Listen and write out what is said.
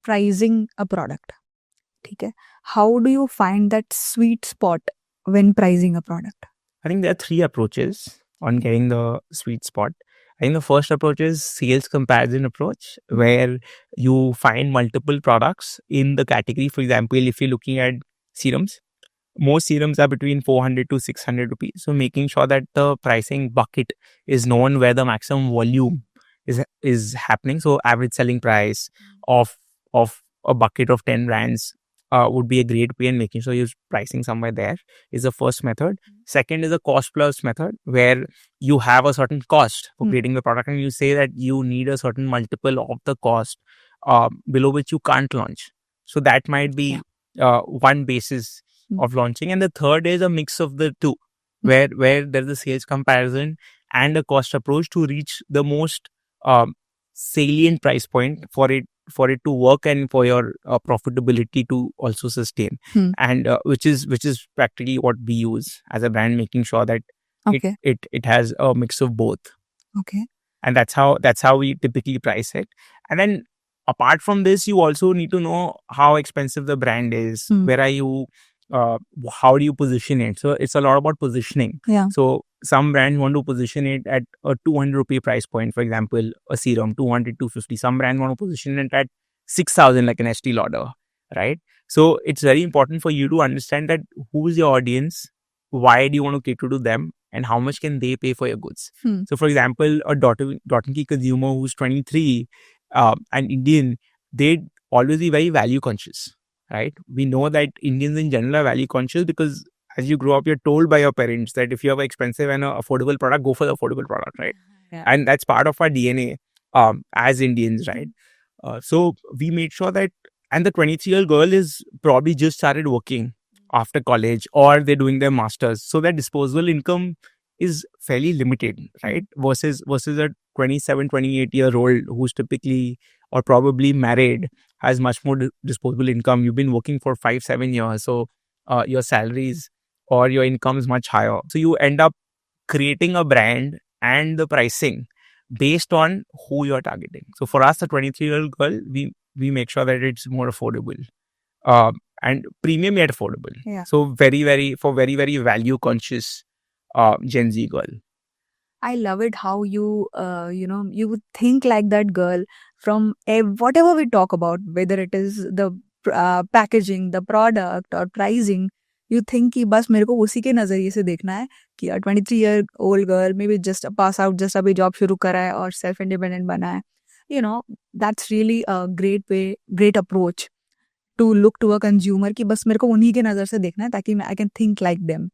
pricing a product. ठीक है, how do you find that sweet spot when pricing a product? I think there are three approaches on getting the sweet spot. I think the first approach is sales comparison approach, where you find multiple products in the category. For example, if you're looking at serums, most serums are between 400 to 600 rupees. So making sure that the pricing bucket is known where the maximum volume is happening. So average selling price of a bucket of 10 brands would be a great way, and making sure you're pricing somewhere there is the first method. Second is a cost plus method, where you have a certain cost for creating the product and you say that you need a certain multiple of the cost below which you can't launch. So that might be one basis of launching. And the third is a mix of the two, where there's a sales comparison and a cost approach to reach the most salient price point for it to work and for your profitability to also sustain. And which is practically what we use as a brand, making sure that it has a mix of both. Okay. And that's how we typically price it. And then apart from this, you also need to know how expensive the brand is. Where are you? How do you position it? So it's a lot about positioning. So some brands want to position it at a 200 rupee price point, for example, a serum, 200, 250. Some brands want to position it at 6,000, like an Estee Lauder, right? So it's very important for you to understand that who is your audience, why do you want to cater to them, and how much can they pay for your goods. So for example, a Dottenkey consumer who's 23 and Indian, they'd always be very value conscious, right? We know that Indians in general are value conscious because as you grow up, you're told by your parents that if you have an expensive and an affordable product, go for the affordable product, right? And that's part of our DNA as Indians, right? So we made sure that, and the 23-year-old girl is probably just started working after college, or they're doing their masters. So their disposable income is fairly limited, right? Versus a 27, 28-year-old who's typically or probably married, has much more disposable income. You've been working for 5-7 years. So your salaries or your income is much higher. So you end up creating a brand and the pricing based on who you're targeting. So for us, the 23-year-old girl, we make sure that it's more affordable and premium yet affordable. So very, very value conscious Gen Z girl. I love it how you you think like that girl from whatever we talk about, whether it is the packaging, the product or pricing. You think कि बस मेरे को उसी के नजरिए से देखना है कि 23-year-old girl maybe just pass out, just अभी job शुरू करा है और self independent बना है. That's really a great approach to look to a consumer कि बस मेरे को उन्हीं के नजर से देखना है ताकि I can think like them.